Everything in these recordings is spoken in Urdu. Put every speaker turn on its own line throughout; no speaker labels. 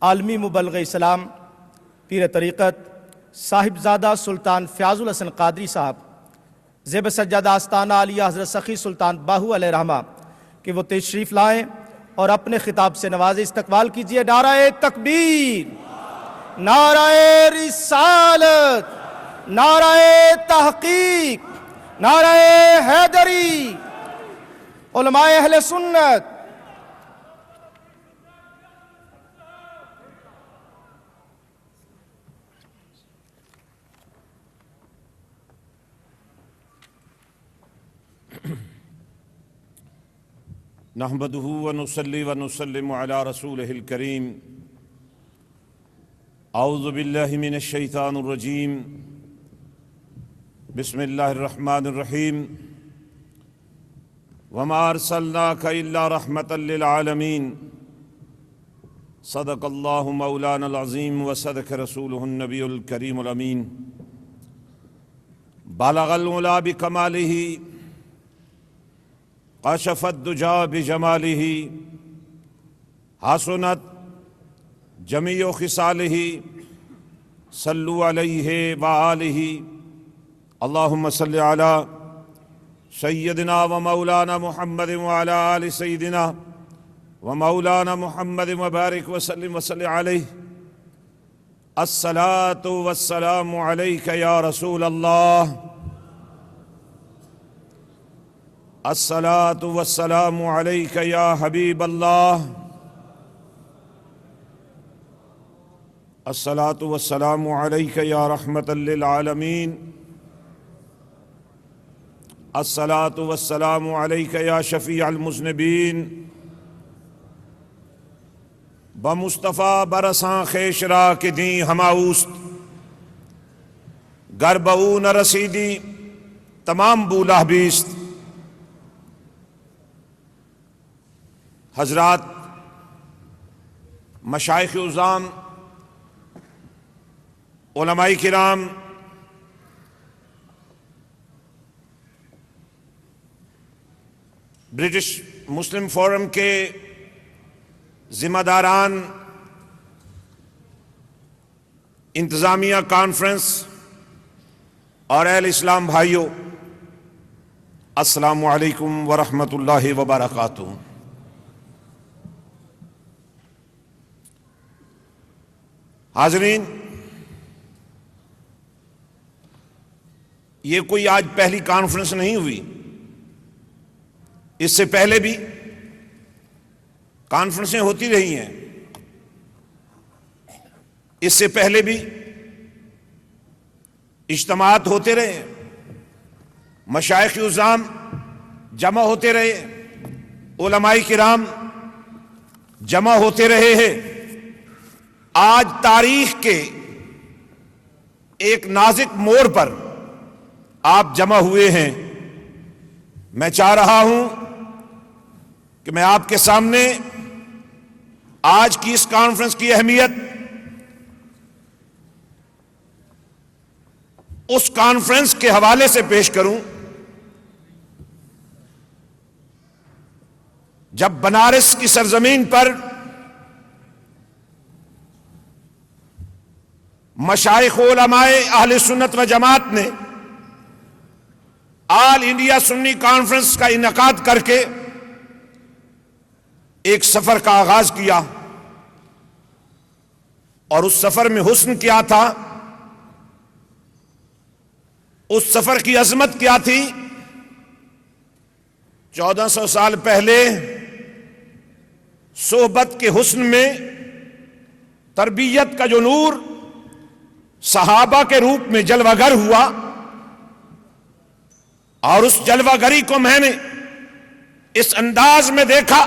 عالمی مبلغ اسلام پیر طریقت صاحبزادہ سلطان فیاض الحسن قادری صاحب زیب سجادہ آستانہ عالیہ حضرت سخی سلطان باہو علیہ رحمہ کہ وہ تشریف لائیں اور اپنے خطاب سے نواز استقبال کیجیے۔ نعرہ تکبیر، نعرہ رسالت، نعرہ تحقیق، نعرہ حیدری، علماء اہل سنت۔
نحمده ونصلي ونسلم على رسوله الكريم۔ اعوذ باللہ من الشیطان الرجیم، بسم اللہ الرحمن الرحیم۔ وما ارسلناک الا رحمة للعالمین، صدق اللہ مولانا العظیم وصدق رسولہ النبی الکریم الامین۔ بالغ العلا بکمالہ، کشف الدجی بجمالہ، حسنت جمیع خصالہ، صلوا علیہ وآلہ۔ اللہم صل علی سیدنا و مولانا محمد وعلی آل سیدنا و مولانا محمد وبارک وسلم وصل علیہ۔ الصلاة والسلام علیک یا رسول اللہ، الصلاة والسلام علیک یا حبیب اللہ، الصلاة والسلام علیک یا رحمۃ للعالمین، الصلاة والسلام علیک یا شفیع المذنبین۔ بمصطفیٰ برساں خیش را کہ دیں ہماؤست، گر بہو نہ رسیدی تمام بولہ بیست۔ حضرات، مشائخ عظام، علماء کرام، برٹش مسلم فورم کے ذمہ داران، انتظامیہ کانفرنس اور اہل اسلام بھائیوں، السلام علیکم ورحمۃ اللہ وبرکاتہ۔ حاضرین، یہ کوئی آج پہلی کانفرنس نہیں ہوئی، اس سے پہلے بھی کانفرنسیں ہوتی رہی ہیں، اس سے پہلے بھی اجتماعات ہوتے رہے، مشائخ عظام جمع ہوتے رہے، علماء کرام جمع ہوتے رہے ہیں۔ آج تاریخ کے ایک نازک موڑ پر آپ جمع ہوئے ہیں۔ میں چاہ رہا ہوں کہ میں آپ کے سامنے آج کی اس کانفرنس کی اہمیت اس کانفرنس کے حوالے سے پیش کروں جب بنارس کی سرزمین پر مشائخ علماء اہل سنت و جماعت نے آل انڈیا سنی کانفرنس کا انعقاد کر کے ایک سفر کا آغاز کیا، اور اس سفر میں حسن کیا تھا، اس سفر کی عظمت کیا تھی؟ 1400 سال پہلے صحبت کے حسن میں تربیت کا جو نور صحابہ کے روپ میں جلوہ گر ہوا، اور اس جلوہ گری کو میں نے اس انداز میں دیکھا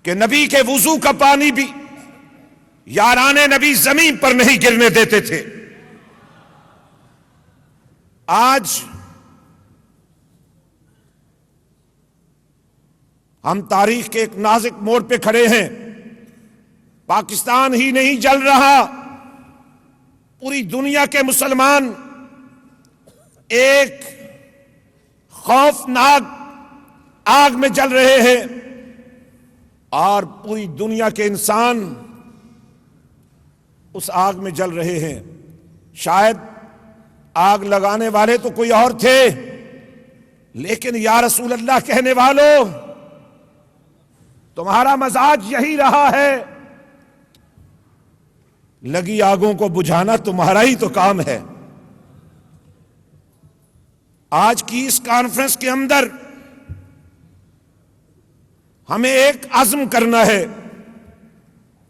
کہ نبی کے وضو کا پانی بھی یاران نبی زمین پر نہیں گرنے دیتے تھے۔ آج ہم تاریخ کے ایک نازک موڑ پہ کھڑے ہیں۔ پاکستان ہی نہیں جل رہا، پوری دنیا کے مسلمان ایک خوفناک آگ میں جل رہے ہیں، اور پوری دنیا کے انسان اس آگ میں جل رہے ہیں. شاید آگ لگانے والے تو کوئی اور تھے، لیکن یا رسول اللہ کہنے والوں، تمہارا مزاج یہی رہا ہے. لگی آگوں کو بجھانا تمہارا ہی تو کام ہے. آج کی اس کانفرنس کے اندر ہمیں ایک عزم کرنا ہے.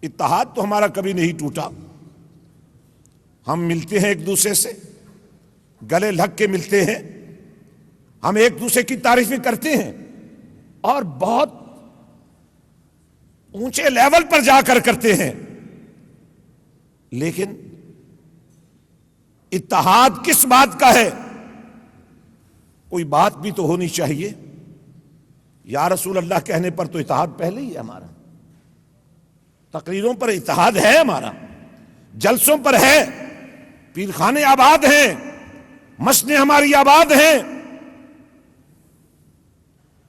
اتحاد تو ہمارا کبھی نہیں ٹوٹا. ہم ملتے ہیں ایک دوسرے سے، گلے لگ کے ملتے ہیں، ہم ایک دوسرے کی تعریفیں کرتے ہیں اور بہت اونچے لیول پر جا کر کرتے ہیں. لیکن اتحاد کس بات کا ہے؟ کوئی بات بھی تو ہونی چاہیے. یا رسول اللہ کہنے پر تو اتحاد پہلے ہی ہے ہمارا. تقریروں پر اتحاد ہے ہمارا، جلسوں پر ہے، پیرخانے آباد ہیں، مسجدیں ہماری آباد ہیں.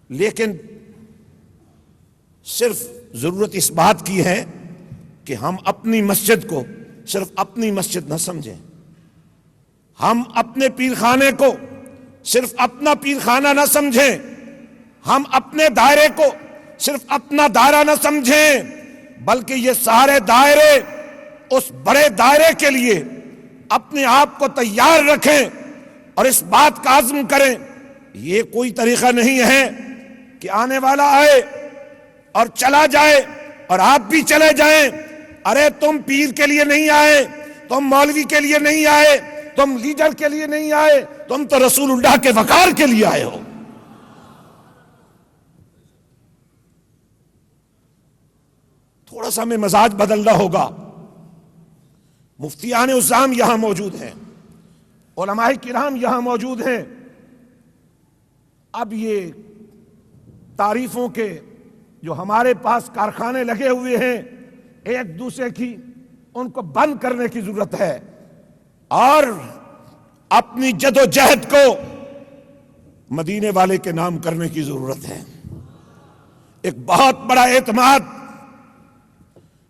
لیکن صرف ضرورت اس بات کی ہے کہ ہم اپنی مسجد کو صرف اپنی مسجد نہ سمجھیں. ہم اپنے پیرخانے کو صرف اپنا پیرخانہ نہ سمجھیں. ہم اپنے دائرے کو صرف اپنا دائرہ نہ سمجھیں، بلکہ یہ سارے دائرے اس بڑے دائرے کے لیے اپنے آپ کو تیار رکھیں اور اس بات کا عزم کریں. یہ کوئی طریقہ نہیں ہے کہ آنے والا آئے اور چلا جائے اور آپ بھی چلے جائیں. ارے تم پیر کے لیے نہیں آئے، تم مولوی کے لیے نہیں آئے، تم لیڈر کے لیے نہیں آئے، تم تو رسول اللہ کے وقار کے لیے آئے ہو. تھوڑا سا ہمیں مزاج بدلنا ہوگا. مفتیان عظام یہاں موجود ہیں، علماء کرام یہاں موجود ہیں. اب یہ تعریفوں کے جو ہمارے پاس کارخانے لگے ہوئے ہیں ایک دوسرے کی، ان کو بند کرنے کی ضرورت ہے اور اپنی جد و جہد کو مدینے والے کے نام کرنے کی ضرورت ہے. ایک بہت بڑا اعتماد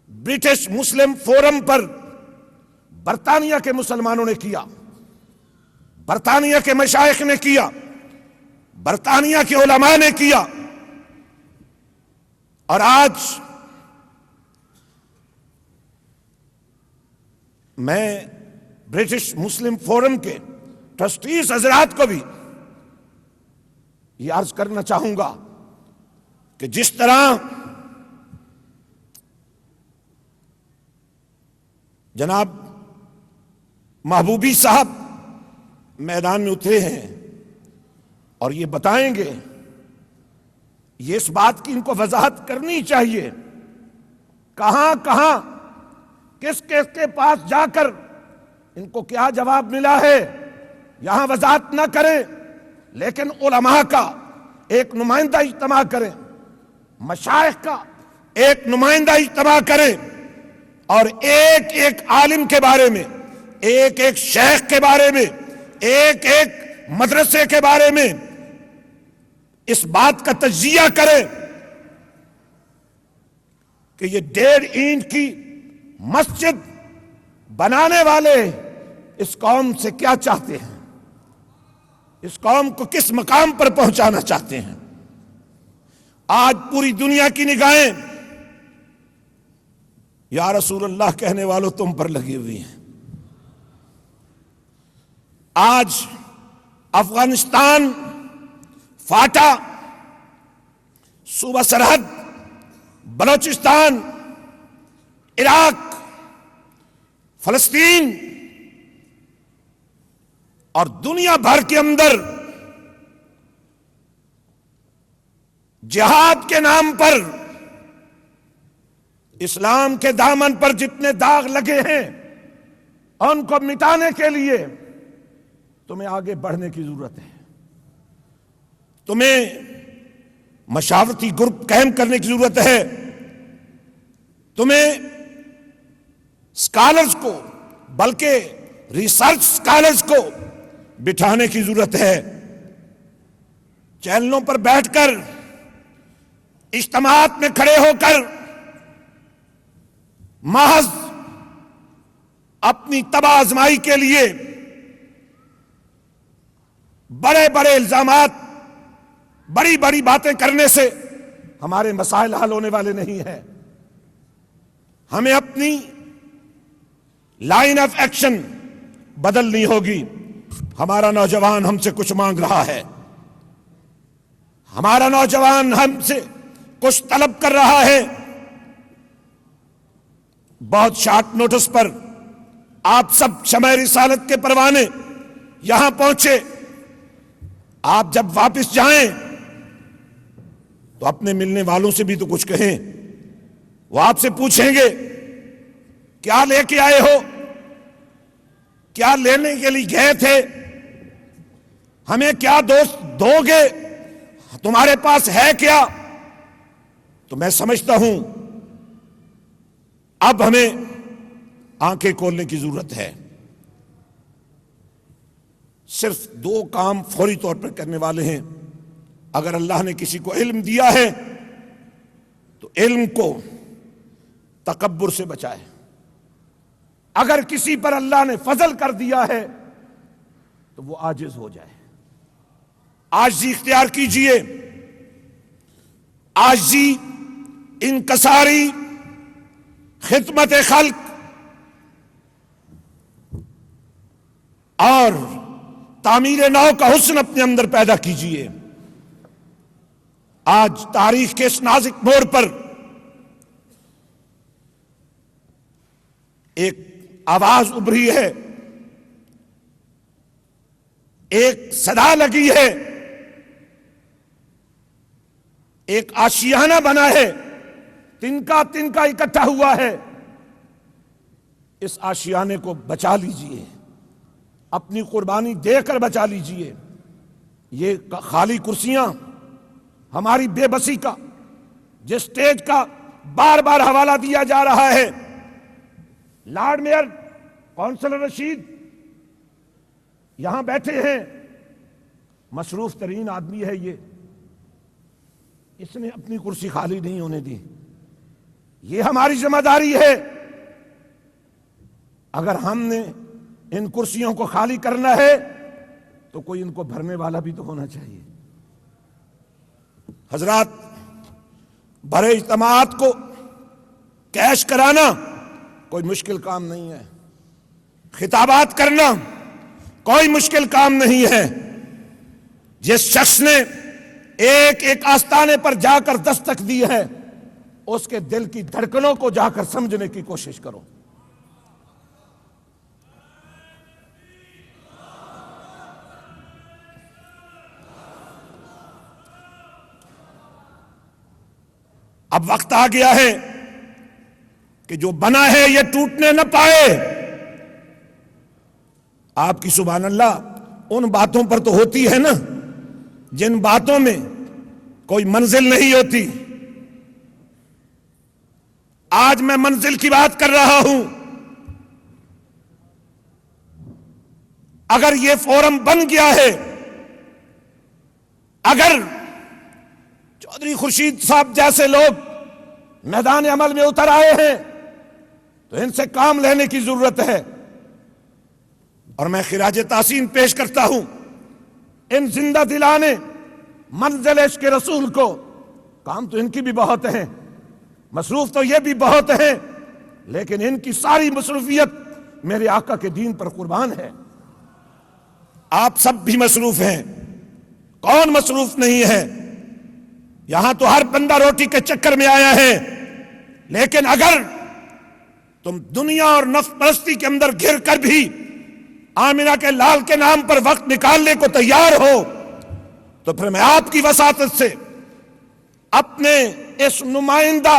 برٹش مسلم فورم پر برطانیہ کے مسلمانوں نے کیا، برطانیہ کے مشائخ نے کیا، برطانیہ کے علماء نے کیا. اور آج میں برٹش مسلم فورم کے ٹرسٹیز حضرات کو بھی یہ عرض کرنا چاہوں گا کہ جس طرح جناب محبوبی صاحب میدان میں اترے ہیں اور یہ بتائیں گے، یہ اس بات کی ان کو وضاحت کرنی چاہیے کہاں کہاں کس کس کے پاس جا کر ان کو کیا جواب ملا ہے. یہاں وضاحت نہ کریں، لیکن علماء کا ایک نمائندہ اجتماع کریں، مشائخ کا ایک نمائندہ اجتماع کریں اور ایک ایک عالم کے بارے میں، ایک ایک شیخ کے بارے میں، ایک ایک مدرسے کے بارے میں اس بات کا تجزیہ کریں کہ یہ 1.5 اینٹ کی مسجد بنانے والے اس قوم سے کیا چاہتے ہیں، اس قوم کو کس مقام پر پہنچانا چاہتے ہیں. آج پوری دنیا کی نگاہیں یا رسول اللہ کہنے والوں تم پر لگی ہوئی ہیں. آج افغانستان فاٹا، صوبہ سرحد بلوچستان، عراق، فلسطین اور دنیا بھر کے اندر جہاد کے نام پر اسلام کے دامن پر جتنے داغ لگے ہیں ان کو مٹانے کے لیے تمہیں آگے بڑھنے کی ضرورت ہے. تمہیں مشاورتی گروپ قائم کرنے کی ضرورت ہے. تمہیں اسکالرز کو، بلکہ ریسرچ اسکالرز کو بٹھانے کی ضرورت ہے. چینلوں پر بیٹھ کر، اجتماعات میں کھڑے ہو کر محض اپنی تباہ آزمائی کے لیے بڑے بڑے الزامات، بڑی بڑی باتیں کرنے سے ہمارے مسائل حل ہونے والے نہیں ہیں. ہمیں اپنی لائن آف ایکشن بدلنی ہوگی. ہمارا نوجوان ہم سے کچھ مانگ رہا ہے، ہمارا نوجوان ہم سے کچھ طلب کر رہا ہے. بہت شارٹ نوٹس پر آپ سب شمع رسالت کے پروانے یہاں پہنچے. آپ جب واپس جائیں تو اپنے ملنے والوں سے بھی تو کچھ کہیں. وہ آپ سے پوچھیں گے کیا لے کے آئے ہو، کیا لینے کے لیے گئے تھے، ہمیں کیا دوست دو گے، تمہارے پاس ہے کیا. تو میں سمجھتا ہوں اب ہمیں آنکھیں کھولنے کی ضرورت ہے. صرف 2 کام فوری طور پر کرنے والے ہیں. اگر اللہ نے کسی کو علم دیا ہے تو علم کو تکبر سے بچائے. اگر کسی پر اللہ نے فضل کر دیا ہے تو وہ عاجز ہو جائے. عاجزی اختیار کیجئے. عاجزی، انکساری، خدمت خلق اور تعمیر نو کا حسن اپنے اندر پیدا کیجئے. آج تاریخ کے اس نازک موڑ پر ایک آواز ابھری ہے، ایک صدا لگی ہے، ایک آشیانہ بنا ہے، تنکا تنکا اکٹھا ہوا ہے. اس آشیانے کو بچا لیجئے، اپنی قربانی دے کر بچا لیجئے. یہ خالی کرسیاں ہماری بے بسی کا، جس سٹیج کا بار بار حوالہ دیا جا رہا ہے. لارڈ میئر کونسلر رشید یہاں بیٹھے ہیں، مصروف ترین آدمی ہے یہ، اس نے اپنی کرسی خالی نہیں ہونے دی. یہ ہماری ذمہ داری ہے. اگر ہم نے ان کرسیوں کو خالی کرنا ہے تو کوئی ان کو بھرنے والا بھی تو ہونا چاہیے. حضرات، بڑے اجتماعات کو کیش کرانا کوئی مشکل کام نہیں ہے. خطابات کرنا کوئی مشکل کام نہیں ہے. جس شخص نے ایک ایک آستانے پر جا کر دستک دی ہے اس کے دل کی دھڑکنوں کو جا کر سمجھنے کی کوشش کرو. اب وقت آ گیا ہے کہ جو بنا ہے یہ ٹوٹنے نہ پائے. آپ کی سبحان اللہ ان باتوں پر تو ہوتی ہے نا جن باتوں میں کوئی منزل نہیں ہوتی. آج میں منزل کی بات کر رہا ہوں. اگر یہ فورم بن گیا ہے، اگر چودھری خورشید صاحب جیسے لوگ میدان عمل میں اتر آئے ہیں تو ان سے کام لینے کی ضرورت ہے. اور میں خراج تحسین پیش کرتا ہوں ان زندہ دلانے منزل عشق رسول کو. کام تو ان کی بھی بہت ہیں، مصروف تو یہ بھی بہت ہیں، لیکن ان کی ساری مصروفیت میرے آقا کے دین پر قربان ہے. آپ سب بھی مصروف ہیں، کون مصروف نہیں ہے؟ یہاں تو ہر بندہ روٹی کے چکر میں آیا ہے. لیکن اگر تم دنیا اور نفس پرستی کے اندر گھر کر بھی آمنہ کے لال کے نام پر وقت نکالنے کو تیار ہو تو پھر میں آپ کی وساطت سے اپنے اس نمائندہ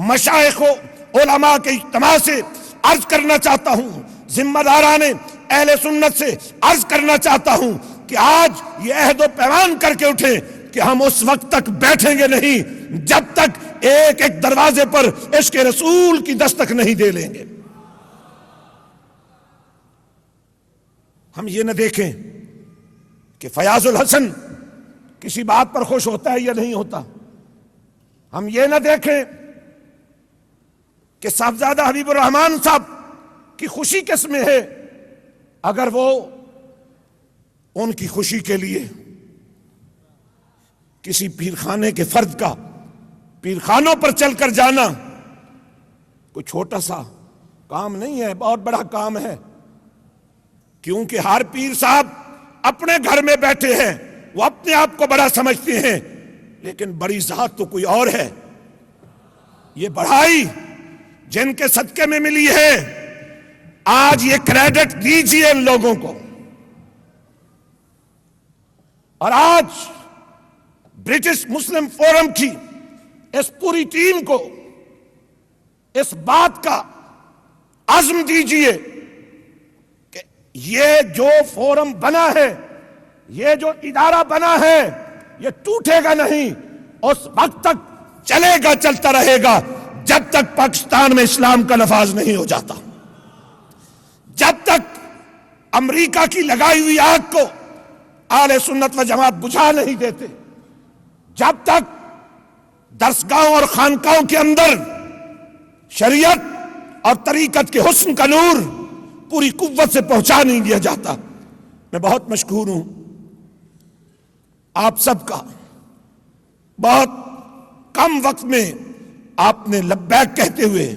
مشائخ و علماء کے اجتماع سے عرض کرنا چاہتا ہوں، ذمہ داران اہل سنت سے عرض کرنا چاہتا ہوں کہ آج یہ عہد و پیمان کر کے اٹھیں کہ ہم اس وقت تک بیٹھیں گے نہیں جب تک ایک ایک دروازے پر عشق رسول کی دستک نہیں دے لیں گے. ہم یہ نہ دیکھیں کہ فیاض الحسن کسی بات پر خوش ہوتا ہے یا نہیں ہوتا. ہم یہ نہ دیکھیں کہ صاحبزادہ حبیب الرحمان صاحب کی خوشی کس میں ہے اگر وہ ان کی خوشی کے لیے کسی پیرخانے کے فرد کا پیرخانوں پر چل کر جانا کوئی چھوٹا سا کام نہیں ہے، بہت بڑا کام ہے، کیونکہ ہر پیر صاحب اپنے گھر میں بیٹھے ہیں، وہ اپنے آپ کو بڑا سمجھتے ہیں، لیکن بڑی ذات تو کوئی اور ہے۔ یہ بڑائی جن کے صدقے میں ملی ہے، آج یہ کریڈٹ دیجیے ان لوگوں کو۔ اور آج برٹش مسلم فورم کی اس پوری ٹیم کو اس بات کا عزم دیجیے کہ یہ جو فورم بنا ہے، یہ جو ادارہ بنا ہے، یہ ٹوٹے گا نہیں، اس وقت تک چلے گا، چلتا رہے گا جب تک پاکستان میں اسلام کا نفاذ نہیں ہو جاتا، جب تک امریکہ کی لگائی ہوئی آگ کو اہل سنت و جماعت بجھا نہیں دیتے، جب تک درسگاہوں اور خانقاہوں کے اندر شریعت اور طریقت کے حسن کا نور پوری قوت سے پہنچا نہیں دیا جاتا۔ میں بہت مشکور ہوں آپ سب کا، بہت کم وقت میں آپ نے لبیک کہتے ہوئے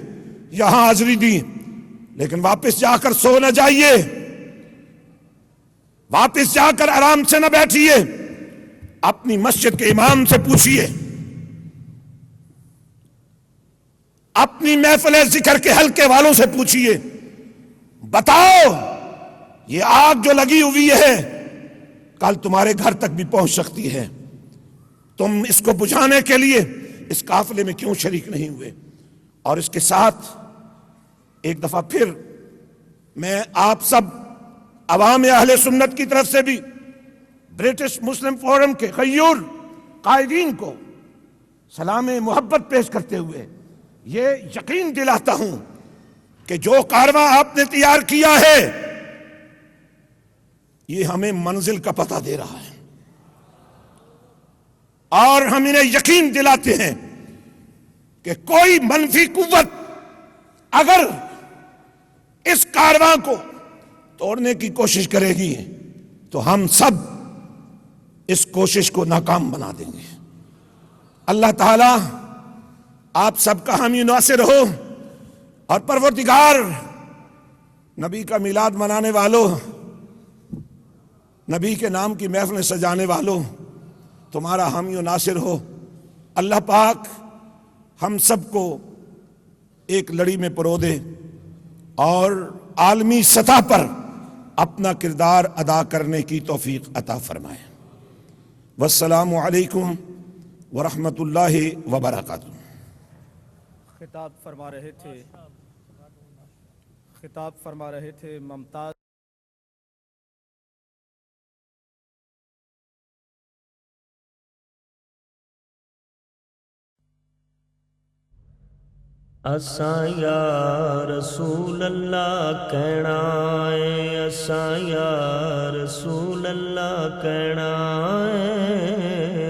یہاں حاضری دی، لیکن واپس جا کر سو نہ جائیے، واپس جا کر آرام سے نہ بیٹھیے، اپنی مسجد کے امام سے پوچھیے، اپنی محفل ذکر کے حلقے والوں سے پوچھیے، بتاؤ یہ آگ جو لگی ہوئی ہے کل تمہارے گھر تک بھی پہنچ سکتی ہے، تم اس کو بجھانے کے لیے اس قافلے میں کیوں شریک نہیں ہوئے؟ اور اس کے ساتھ ایک دفعہ پھر میں آپ سب عوام اہل سنت کی طرف سے بھی برٹش مسلم فورم کے غیور قائدین کو سلام محبت پیش کرتے ہوئے یہ یقین دلاتا ہوں کہ جو کارواں آپ نے تیار کیا ہے یہ ہمیں منزل کا پتہ دے رہا ہے، اور ہم انہیں یقین دلاتے ہیں کہ کوئی منفی قوت اگر اس کارواں کو توڑنے کی کوشش کرے گی تو ہم سب اس کوشش کو ناکام بنا دیں گے۔ اللہ تعالی آپ سب کا حامی ناصر ہو، اور پروردگار نبی کا میلاد منانے والوں، نبی کے نام کی محفلیں سجانے والوں، تمہارا حامی و ناصر ہو۔ اللہ پاک ہم سب کو ایک لڑی میں پرو دے اور عالمی سطح پر اپنا کردار ادا کرنے کی توفیق عطا فرمائے۔ والسلام علیکم ورحمۃ اللہ وبرکاتہ۔
خطاب فرما رہے تھے ممتاز
اساں یا رسول اللہ کہنا ہے، اساں یا رسول اللہ کہنا ہے،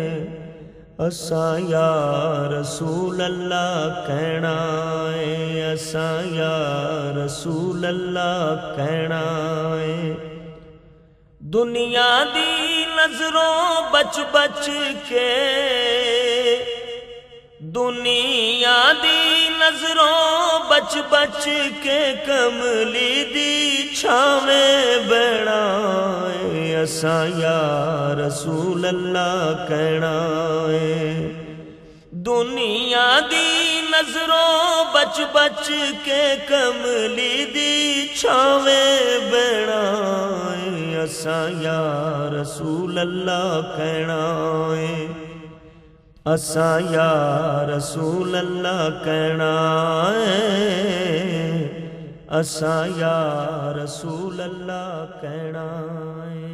اساں یا رسول اللہ کہنا ہے، اساں یا رسول اللہ کہنا ہے۔ دنیا دی نظروں بچ بچ کے، دنیا دی نظروں بچ بچ کے، کملی دی چھاویں بہنا ہے، اساں یا رسول اللہ کہنا ہے۔ دنیا دی نظروں بچ بچ کے، کملی دی چھاویں بہنا ہے، اساں یا رسول اللہ کہنا ہے، اساں یا رسول اللہ کہنا ہے، اساں یا رسول اللہ کہنا ہے۔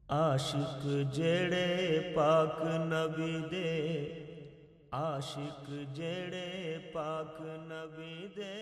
عاشق جیڑے پاک نبی دے، عاشق جیڑے پاک نبی دے،